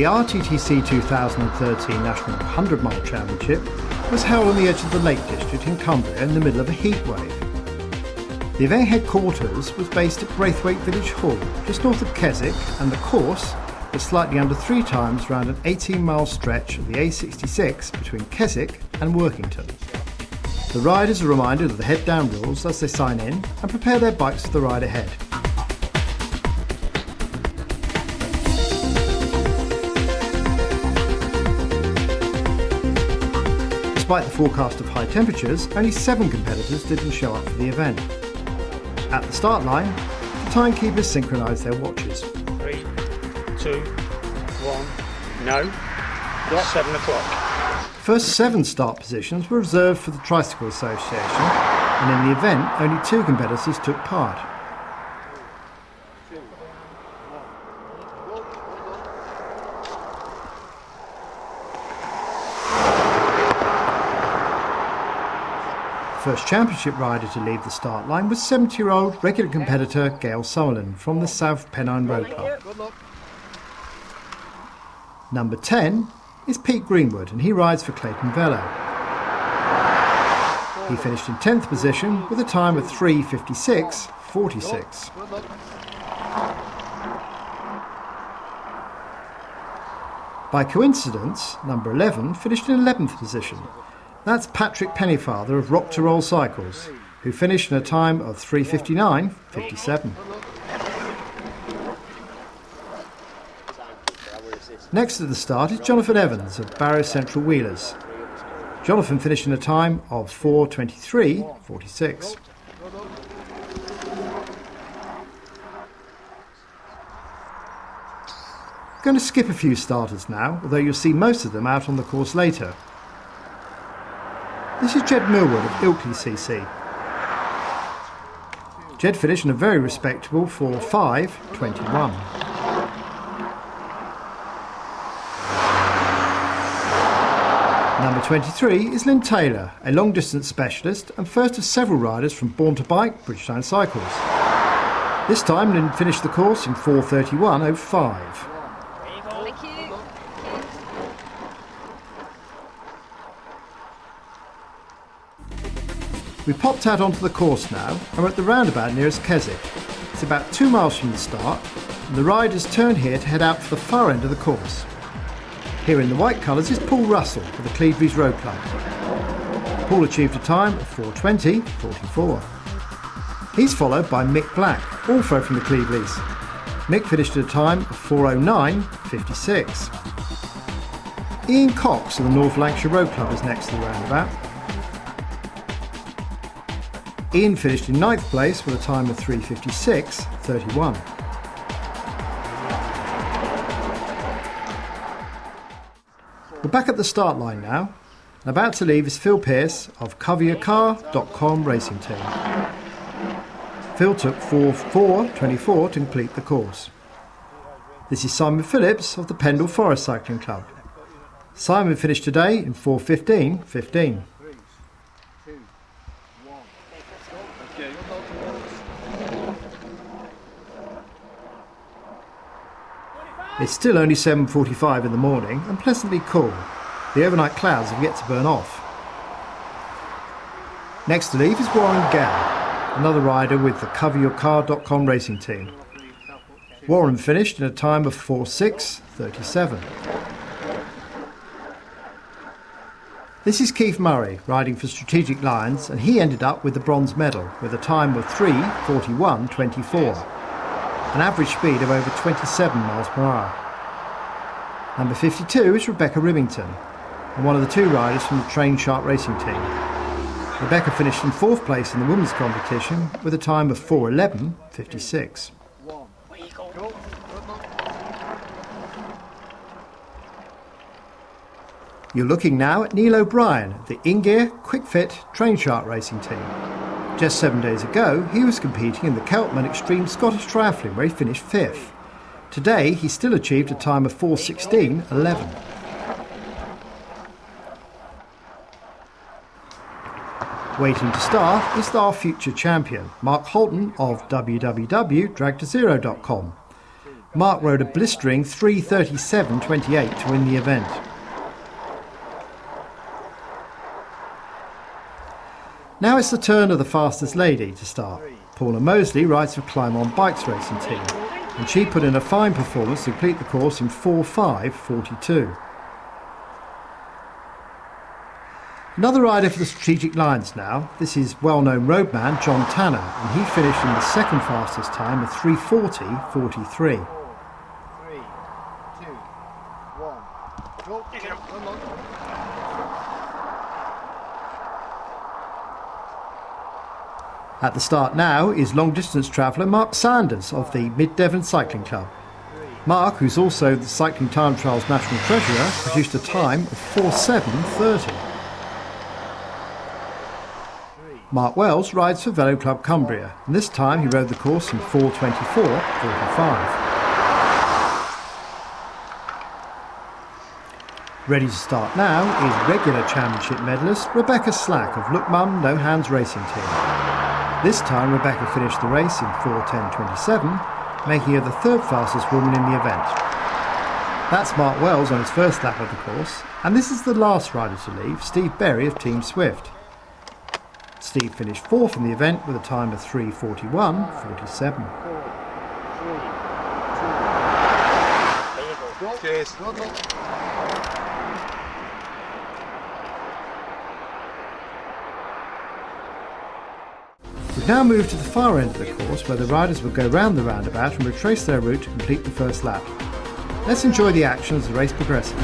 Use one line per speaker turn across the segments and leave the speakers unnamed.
The RTTC 2013 National 100 Mile Championship was held on the edge of the Lake District in Cumbria in the middle of a heat wave. The event headquarters was based at Braithwaite Village Hall, just north of Keswick, and the course was slightly under 3 times around an 18-mile stretch of the A66 between Keswick and Workington. The riders are reminded of the head-down rules as they sign in and prepare their bikes for the ride ahead. Despite the forecast of high temperatures, only 7 competitors didn't show up for the event. At the start line, the timekeepers synchronised their watches.
3, 2, 1, no. 7 o'clock.
First 7 start positions were reserved for the Tricycle Association, and in the event, only 2 competitors took part. First championship rider to leave the start line was 70-year-old regular competitor Gail Summerlin from the South Pennine Road Club. Number 10 is Pete Greenwood, and he rides for Clayton Velo. He finished in 10th position with a time of 3:56.46. By coincidence, number 11 finished in 11th position. That's Patrick Pennyfather of Rock to Roll Cycles, who finished in a time of 3:59.57. Next at the start is Jonathan Evans of Barrow Central Wheelers. Jonathan finished in a time of 4:23.46. Going to skip a few starters now, although you'll see most of them out on the course later. This is Jed Millwood of Ilkley CC. Jed finished in a very respectable 4:5.21. Number 23 is Lynn Taylor, a long-distance specialist and first of several riders from Born to Bike, Bridgetown Cycles. This time Lynn finished the course in 4:31.05.
Thank you.
We popped out onto the course now and we're at the roundabout nearest Keswick. It's about 2 miles from the start, and the riders turned here to head out for the far end of the course. Here in the white colours is Paul Russell for the Clevedreys Road Club. Paul achieved a time of 4:20.44. He's followed by Mick Black, also from the Clevedreys. Mick finished at a time of 4:09.56. Ian Cox of the North Lancashire Road Club is next to the roundabout. Ian finished in 9th place with a time of 3:56.31. We're back at the start line now, and about to leave is Phil Pearce of CoverYourCar.com racing team. Phil took 4:24 to complete the course. This is Simon Phillips of the Pendle Forest Cycling Club. Simon finished today in 4:15.15. It's still only 7:45 in the morning and pleasantly cool. The overnight clouds have yet to burn off. Next to leave is Warren Gow, another rider with the CoverYourCar.com racing team. Warren finished in a time of 4:06.37. This is Keith Murray riding for Strategic Lions, and he ended up with the bronze medal with a time of 3:41.24. An average speed of over 27 miles per hour. Number 52 is Rebecca Ribbington, and one of the 2 riders from the Train Shark racing team. Rebecca finished in 4th place in the women's competition with a time of 4:11.56. You're looking now at Neil O'Brien of the In-Gear Quick Fit Train Shark racing team. Just 7 days ago, he was competing in the Keltman Extreme Scottish Triathlon, where he finished 5th. Today, he still achieved a time of 4:16.11. Waiting to start is our future champion, Mark Holton of www.dragtozero.com. Mark rode a blistering 3:37.28 to win the event. Now it's the turn of the fastest lady to start. Paula Mosley rides for Climb On Bikes racing team, and she put in a fine performance to complete the course in 4:5.42. Another rider for the Strategic Lines now. This is well-known roadman John Tanner, and he finished in the second fastest time of 3:40.43.
3, 2, 1, go. Come on.
At the start now is long-distance traveller Mark Sanders of the Mid-Devon Cycling Club. Mark, who's also the Cycling Time Trials National Treasurer, produced a time of 4:7.30. Mark Wells rides for Velo Club Cumbria, and this time he rode the course in 4:24.45. Ready to start now is regular championship medalist Rebecca Slack of Look Mum No Hands Racing Team. This time Rebecca finished the race in 4:10.27, making her the third fastest woman in the event. That's Mark Wells on his first lap of the course, and this is the last rider to leave, Steve Berry of Team Swift. Steve finished fourth in the event with a time of 3:41.47.
Cheers.
We've now moved to the far end of the course where the riders will go round the roundabout and retrace their route to complete the first lap. Let's enjoy the action as the race progresses.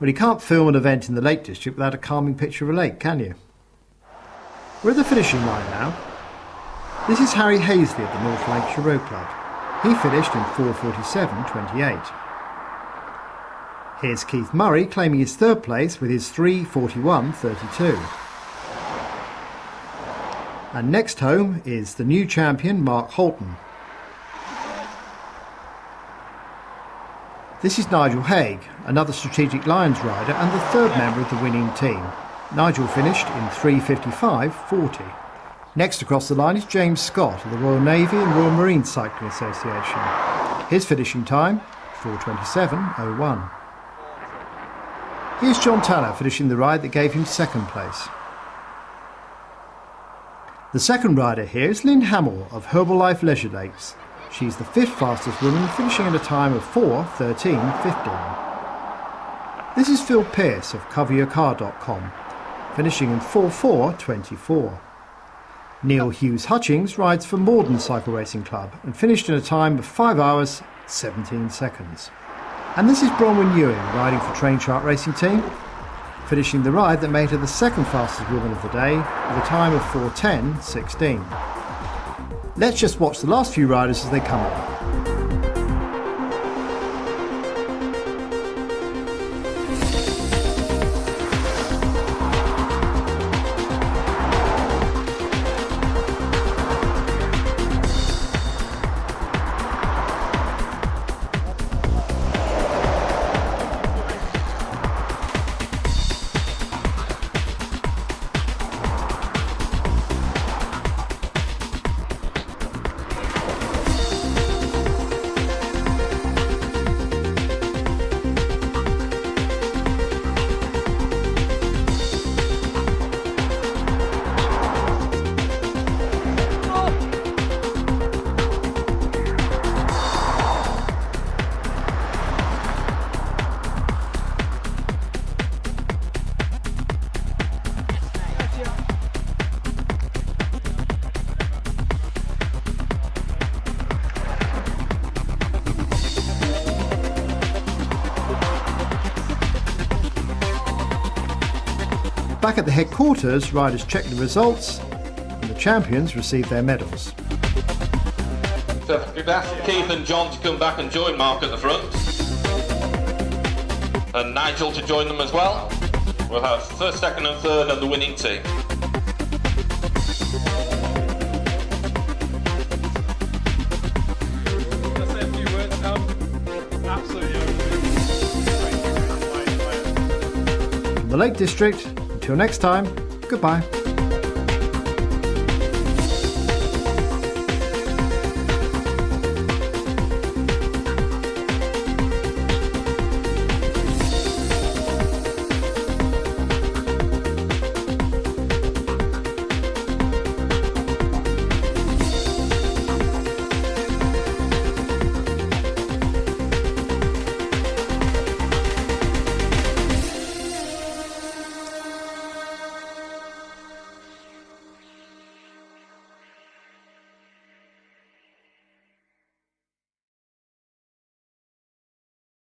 Well, you can't film an event in the Lake District without a calming picture of a lake, can you? We're at the finishing line now. This is Harry Hazley of the North Lancashire Row Club. He finished in 4:47.28. Here's Keith Murray claiming his third place with his 3:41.32. And next home is the new champion Mark Holton. This is Nigel Haig, another Strategic Lions rider and the third member of the winning team. Nigel finished in 3:55.40. Next across the line is James Scott of the Royal Navy and Royal Marine Cycling Association. His finishing time, 4:27.01. Here's John Tanner finishing the ride that gave him second place. The second rider here is Lynn Hamill of Herbalife Leisure Lakes. She's the fifth fastest woman, finishing at a time of 4:13.15. This is Phil Pearce of coveryourcar.com, finishing in 4:4.24. Neil Hughes Hutchings rides for Morden Cycle Racing Club and finished in a time of 5 hours 17 seconds. And this is Bronwyn Ewing riding for Train Chart Racing Team, finishing the ride that made her the second fastest woman of the day with a time of 4:10.16. Let's just watch the last few riders as they come up. Back at the headquarters, riders check the results and the champions receive their medals.
So we've asked Keith and John to come back and join Mark at the front. And Nigel to join them as well. We'll have first, second and third and the winning team.
From the Lake District, until next time, goodbye.